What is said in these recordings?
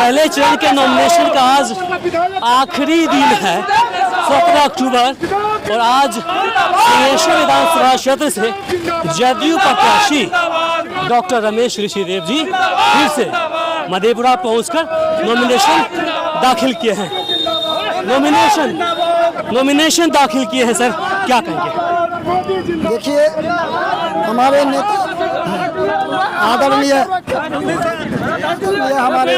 पहले चरण के नॉमिनेशन का आज आखिरी दिन है 17 अक्टूबर और आज सिंहेश्वर विधानसभा क्षेत्र से जदयू प्रत्याशी डॉक्टर रमेश ऋषिदेव जी फिर से मधेपुरा पहुंचकर नॉमिनेशन दाखिल किए हैं। नॉमिनेशन दाखिल किए हैं। सर क्या कहेंगे? देखिए, हमारे नेता आदरणीय हमारे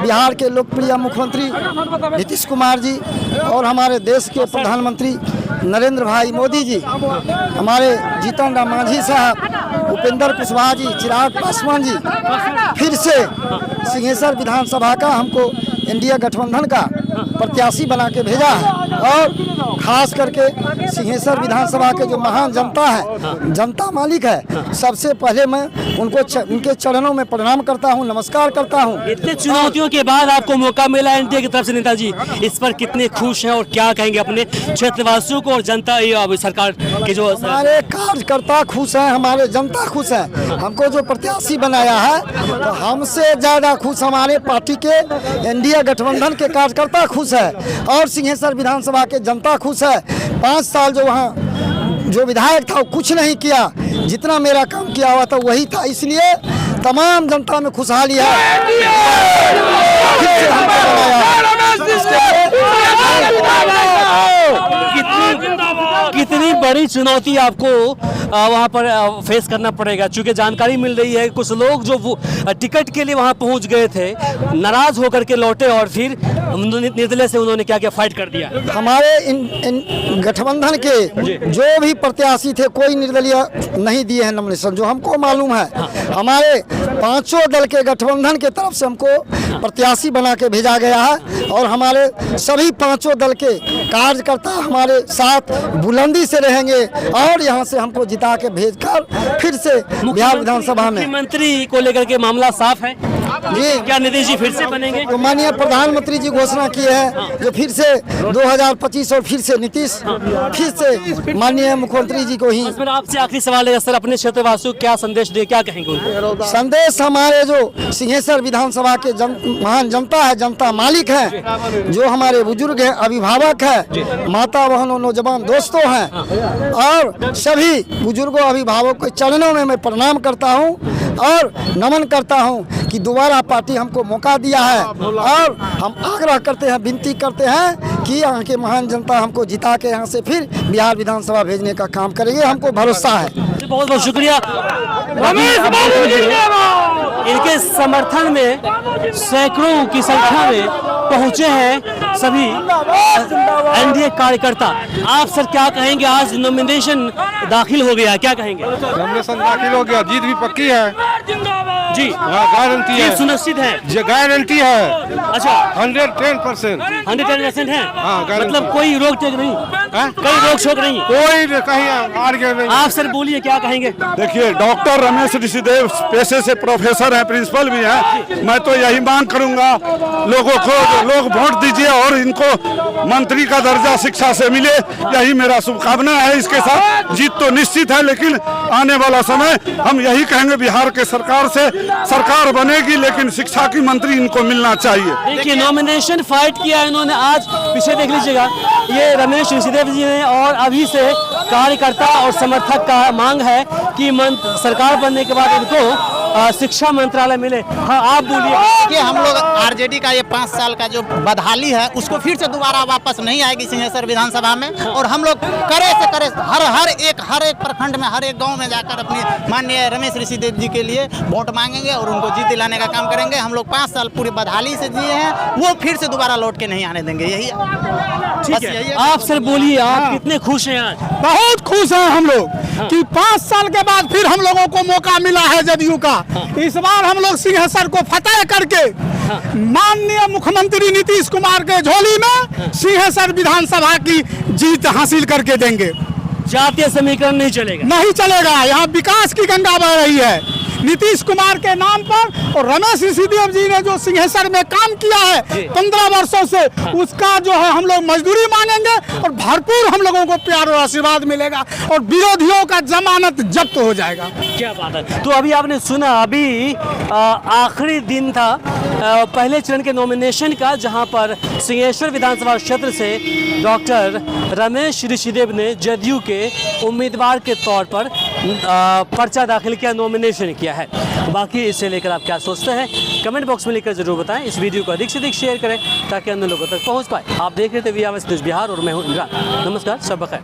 बिहार के लोकप्रिय मुख्यमंत्री नीतीश कुमार जी और हमारे देश के प्रधानमंत्री नरेंद्र भाई मोदी जी, हमारे जीतन राम मांझी साहब, उपेंद्र कुशवाहा जी, चिराग पासवान जी फिर से सिंहेश्वर विधानसभा का हमको इंडिया गठबंधन का प्रत्याशी बना के भेजा है। और खास करके सिंहेश्वर विधानसभा के जो महान जनता है, जनता मालिक है, सबसे पहले मैं उनके चरणों में प्रणाम करता हूं, नमस्कार करता हूं। इतने चुनौतियों के बाद आपको मौका मिला एनडीए की तरफ से नेताजी, इस पर कितने खुश हैं और क्या कहेंगे अपने क्षेत्रवासियों को और जनता सरकार के जो हमारे कार्यकर्ता खुश हैं, हमारे जनता खुश है। हमको जो प्रत्याशी बनाया है तो हमसे ज्यादा खुश हमारे पार्टी के इंडिया गठबंधन के कार्यकर्ता खुश है और सिंहेश्वर विधानसभा के जनता खुश है। 5 साल जो वहाँ जो विधायक था वो कुछ नहीं किया, जितना मेरा काम किया हुआ था वही था, इसलिए तमाम जनता में खुशहाली है। कितनी बड़ी चुनौती आपको वहाँ पर फेस करना पड़ेगा, क्योंकि जानकारी मिल रही है कुछ लोग जो वो टिकट के लिए वहाँ पहुँच गए थे नाराज होकर के लौटे और फिर निर्दलीय से उन्होंने क्या क्या फाइट कर दिया। हमारे इन गठबंधन के जो भी प्रत्याशी थे कोई निर्दलीय नहीं दिए हैं नॉमिनेशन, जो हमको मालूम है। हमारे 5 दल के गठबंधन के तरफ से हमको प्रत्याशी बना के भेजा गया है और हमारे सभी 5 दल के कार्यकर्ता हमारे साथ बुलंदी से रहेंगे और यहाँ से हमको जिता के भेजकर फिर से बिहार विधानसभा में मुख्यमंत्री को लेकर के मामला साफ है जी। क्या नीतीश जी फिर से बनेंगे? तो माननीय प्रधानमंत्री जी घोषणा की है जो फिर से 2025 और फिर से नीतीश फिर से माननीय मुख्यमंत्री जी को ही। आपसे आखिरी सवाल है सर, अपने क्षेत्रवासियों को क्या संदेश दे, क्या कहेंगे? संदेश हमारे जो सिंहेश्वर विधानसभा के महान जनता है, जनता मालिक है, जो हमारे बुजुर्ग हैं, अभिभावक है, माता बहनों, नौजवान दोस्तों हैं और सभी बुजुर्गों अभिभावकों के चरणों में मैं प्रणाम करता हूं और नमन करता हूं कि दोबारा पार्टी हमको मौका दिया है और हम आग्रह करते हैं, विनती करते हैं कि यहाँ के महान जनता हमको जिता के यहाँ से फिर बिहार विधानसभा भेजने का काम करेंगे, हमको भरोसा है। बहुत बहुत शुक्रिया। इनके समर्थन में सैकड़ों की संख्या में पहुंचे हैं सभी एनडीए कार्यकर्ता। आप सर क्या कहेंगे? आज नॉमिनेशन दाखिल हो गया, क्या कहेंगे? नॉमिनेशन दाखिल हो गया, जीत भी पक्की है जी, गारंटी है, सुनिश्चित है, ये गारंटी है। अच्छा 110% है। हाँ, मतलब कोई रोक टोक नहीं, कोई रोक छोक नहीं, कोई कहीं हार गया नहीं। आप सर बोलिए क्या कहेंगे? देखिए, डॉक्टर रमेश ऋषिदेव पेशे से प्रोफेसर हैं, प्रिंसिपल भी हैं। मैं तो यही मांग करूंगा लोगों को, लोग वोट दीजिए और इनको मंत्री का दर्जा शिक्षा से मिले, यही मेरा शुभकामना है। इसके साथ जीत तो निश्चित है, लेकिन आने वाला समय हम यही कहेंगे बिहार के सरकार से, सरकार बनेगी लेकिन शिक्षा की मंत्री इनको मिलना चाहिए। देखिए नॉमिनेशन फाइट किया इन्होंने, आज पीछे देख लीजिएगा, ये रमेश ऋषिदेव जी ने और अभी से कार्यकर्ता और समर्थक का मांग है कि सरकार बनने के बाद इनको शिक्षा मंत्रालय मिले। हाँ आप बोलिए। कि हम लोग आरजेडी का ये 5 साल का जो बदहाली है उसको फिर से दोबारा वापस नहीं आएगी सिंहेश्वर विधानसभा में, और हम लोग करे से करे हर एक प्रखंड में, हर एक गांव में जाकर अपनी माननीय रमेश ऋषिदेव जी के लिए वोट मांगेंगे और उनको जीत दिलाने का काम करेंगे। हम लोग 5 साल पूरी बदहाली से जिए हैं, वो फिर से दोबारा लौट के नहीं आने देंगे। यही ठीक है। आप सर बोलिए, आप कितने खुश हैं? आज बहुत खुश हैं हम लोग कि 5 साल के बाद फिर हम लोगों को मौका मिला है जदयू का। इस बार हम लोग सिंहेश्वर को फतेह करके माननीय मुख्यमंत्री नीतीश कुमार के झोली में सिंहेश्वर विधानसभा की जीत हासिल करके देंगे। जातीय समीकरण नहीं चलेगा, नहीं चलेगा। यहाँ विकास की गंगा बह रही है, नीतीश कुमार के नाम पर और रमेश ऋषिदेव जी ने जो सिंहेश्वर में काम किया है 15 वर्षों से, उसका जो है हम लोग मजदूरी मांगेंगे और भरपूर हम लोगों को प्यार और आशीर्वाद मिलेगा और विरोधियों का जमानत जब्त हो जाएगा। क्या बात है। तो अभी आपने सुना, अभी आखिरी दिन था पहले चरण के नॉमिनेशन का, जहां पर सिंहेश्वर विधानसभा क्षेत्र से डॉक्टर रमेश ऋषिदेव ने जदयू के उम्मीदवार के तौर पर पर्चा दाखिल किया, नॉमिनेशन किया है। बाकी इसे लेकर आप क्या सोचते हैं कमेंट बॉक्स में लिखकर जरूर बताएं। इस वीडियो को अधिक से अधिक शेयर करें ताकि अन्य लोगों तक पहुंच पाए। आप देख रहे थे VMS न्यूज़ बिहार और मैं हूं इमरान। नमस्कार, सब बखैर।